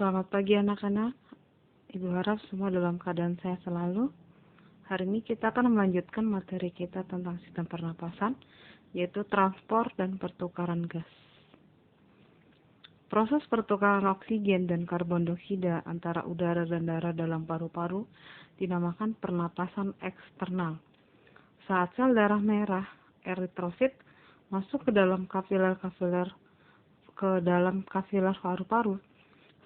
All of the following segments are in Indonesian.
Selamat pagi anak-anak. Ibu harap semua dalam keadaan sehat selalu. Hari ini kita akan melanjutkan materi kita tentang sistem pernapasan, yaitu transport dan pertukaran gas. Proses pertukaran oksigen dan karbon dioksida antara udara dan darah dalam paru-paru dinamakan pernapasan eksternal. Saat sel darah merah, eritrosit, masuk ke dalam kapiler paru-paru,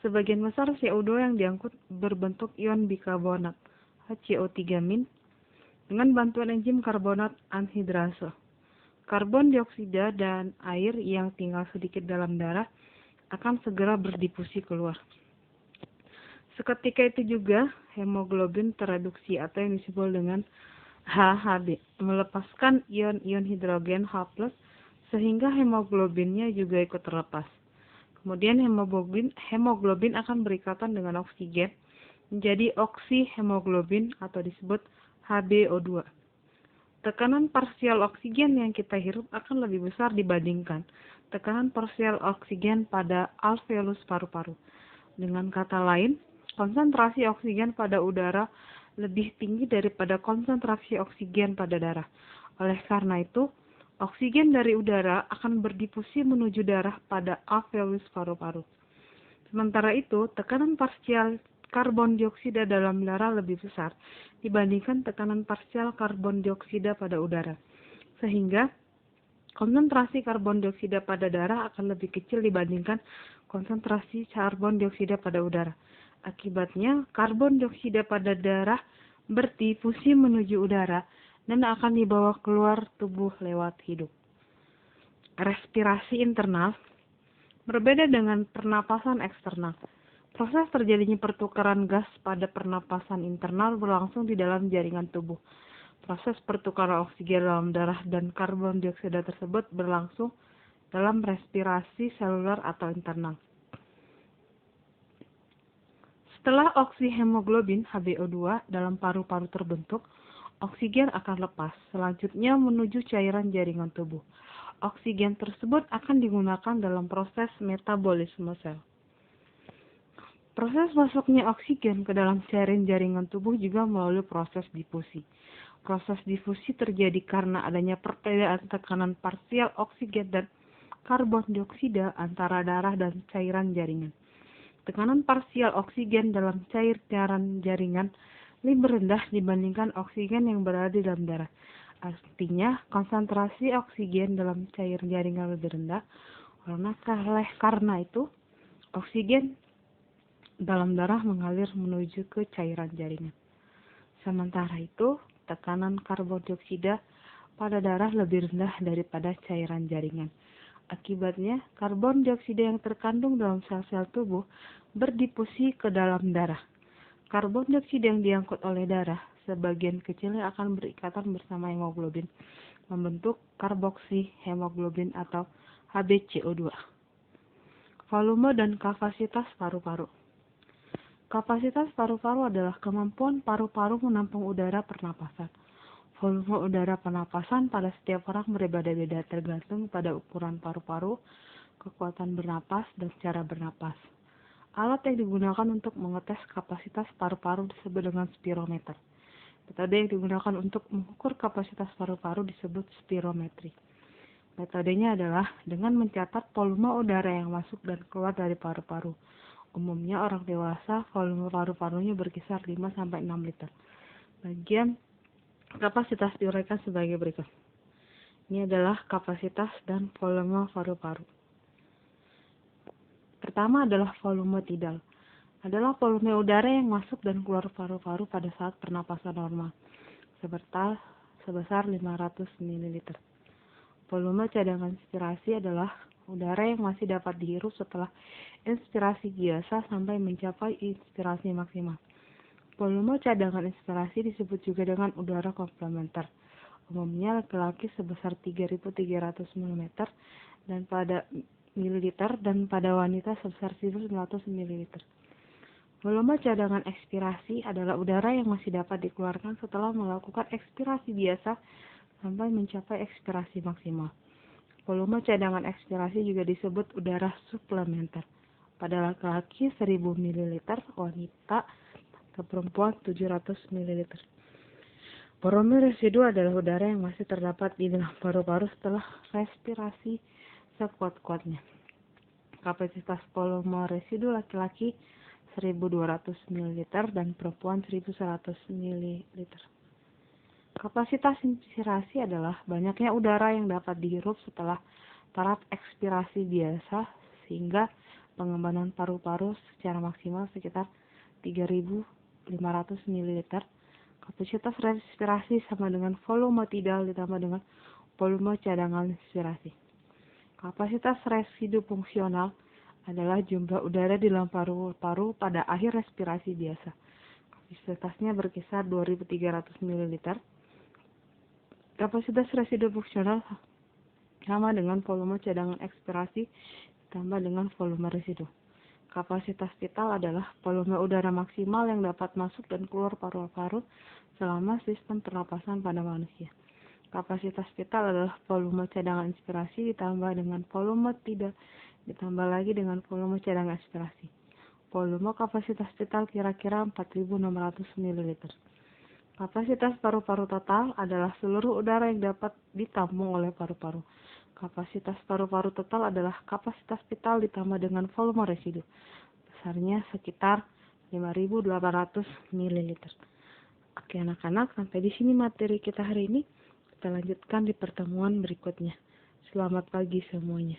sebagian besar CO2 yang diangkut berbentuk ion bikarbonat HCO3- dengan bantuan enzim karbonat anhidrase. Karbon dioksida dan air yang tinggal sedikit dalam darah akan segera berdifusi keluar. Seketika itu juga hemoglobin tereduksi atau yang disebut dengan HHB, melepaskan ion-ion hidrogen H+, sehingga hemoglobinnya juga ikut terlepas. Kemudian hemoglobin akan berikatan dengan oksigen menjadi oksihemoglobin atau disebut HbO2. Tekanan parsial oksigen yang kita hirup akan lebih besar dibandingkan tekanan parsial oksigen pada alveolus paru-paru. Dengan kata lain, konsentrasi oksigen pada udara lebih tinggi daripada konsentrasi oksigen pada darah. Oleh karena itu, oksigen dari udara akan berdifusi menuju darah pada alveolus paru-paru. Sementara itu, tekanan parsial karbon dioksida dalam darah lebih besar dibandingkan tekanan parsial karbon dioksida pada udara. Sehingga konsentrasi karbon dioksida pada darah akan lebih kecil dibandingkan konsentrasi karbon dioksida pada udara. Akibatnya, karbon dioksida pada darah berdifusi menuju udara dan akan dibawa keluar tubuh lewat hidup. Respirasi internal berbeda dengan pernapasan eksternal. Proses terjadinya pertukaran gas pada pernapasan internal berlangsung di dalam jaringan tubuh. Proses pertukaran oksigen dalam darah dan karbon dioksida tersebut berlangsung dalam respirasi seluler atau internal. Setelah oksihemoglobin HbO2 dalam paru-paru terbentuk, oksigen akan lepas, selanjutnya menuju cairan jaringan tubuh. Oksigen tersebut akan digunakan dalam proses metabolisme sel. Proses masuknya oksigen ke dalam cairan jaringan tubuh juga melalui proses difusi. Proses difusi terjadi karena adanya perbedaan tekanan parsial oksigen dan karbon dioksida antara darah dan cairan jaringan. Tekanan parsial oksigen dalam cairan jaringan lebih rendah dibandingkan oksigen yang berada di dalam darah. Artinya, konsentrasi oksigen dalam cair jaringan lebih rendah. Karena itu, oksigen dalam darah mengalir menuju ke cairan jaringan. Sementara itu, tekanan karbon dioksida pada darah lebih rendah daripada cairan jaringan. Akibatnya, karbon dioksida yang terkandung dalam sel-sel tubuh berdifusi ke dalam darah. Karbon dioksida yang diangkut oleh darah, sebagian kecilnya akan berikatan bersama hemoglobin, membentuk karboksihemoglobin atau HbCO2. Volume dan kapasitas paru-paru. Kapasitas paru-paru adalah kemampuan paru-paru menampung udara pernapasan. Volume udara pernapasan pada setiap orang berbeda-beda tergantung pada ukuran paru-paru, kekuatan bernapas, dan cara bernapas. Alat yang digunakan untuk mengetes kapasitas paru-paru disebut dengan spirometer. Metode yang digunakan untuk mengukur kapasitas paru-paru disebut spirometri. Metodenya adalah dengan mencatat volume udara yang masuk dan keluar dari paru-paru. Umumnya orang dewasa volume paru-parunya berkisar 5-6 liter. Bagian kapasitas diuraikan sebagai berikut. Ini adalah kapasitas dan volume paru-paru. Pertama adalah volume tidal. Adalah volume udara yang masuk dan keluar paru-paru pada saat pernapasan normal, sebesar 500 ml. Volume cadangan inspirasi adalah udara yang masih dapat dihirup setelah inspirasi biasa sampai mencapai inspirasi maksimal. Volume cadangan inspirasi disebut juga dengan udara komplementer. Umumnya laki-laki sebesar 3.300 mm dan pada mililiter dan pada wanita sebesar 1.900 ml. Volume cadangan ekspirasi adalah udara yang masih dapat dikeluarkan setelah melakukan ekspirasi biasa sampai mencapai ekspirasi maksimal. Volume cadangan ekspirasi juga disebut udara suplementer. Pada laki-laki 1000 ml, wanita atau perempuan 700 ml. Volume residu adalah udara yang masih terdapat di dalam paru-paru setelah respirasi sekuat-kuatnya. Kapasitas volume residu laki-laki 1200 ml dan perempuan 1100 ml. Kapasitas inspirasi adalah banyaknya udara yang dapat dihirup setelah taraf ekspirasi biasa sehingga pengembangan paru-paru secara maksimal sekitar 3500 ml. Kapasitas respirasi sama dengan volume tidal ditambah dengan volume cadangan inspirasi. Kapasitas residu fungsional adalah jumlah udara di dalam paru-paru pada akhir respirasi biasa. Kapasitasnya berkisar 2300 ml. Kapasitas residu fungsional sama dengan volume cadangan ekspirasi ditambah dengan volume residu. Kapasitas vital adalah volume udara maksimal yang dapat masuk dan keluar paru-paru selama sistem pernapasan pada manusia. Kapasitas vital adalah volume cadangan inspirasi ditambah dengan volume tidak ditambah lagi dengan volume cadangan ekspirasi. Volume kapasitas vital kira-kira 4600 ml. Kapasitas paru-paru total adalah seluruh udara yang dapat ditampung oleh paru-paru. Kapasitas paru-paru total adalah kapasitas vital ditambah dengan volume residu. Besarnya sekitar 5800 ml. Oke anak-anak, sampai di sini materi kita hari ini. Kita lanjutkan di pertemuan berikutnya. Selamat pagi semuanya.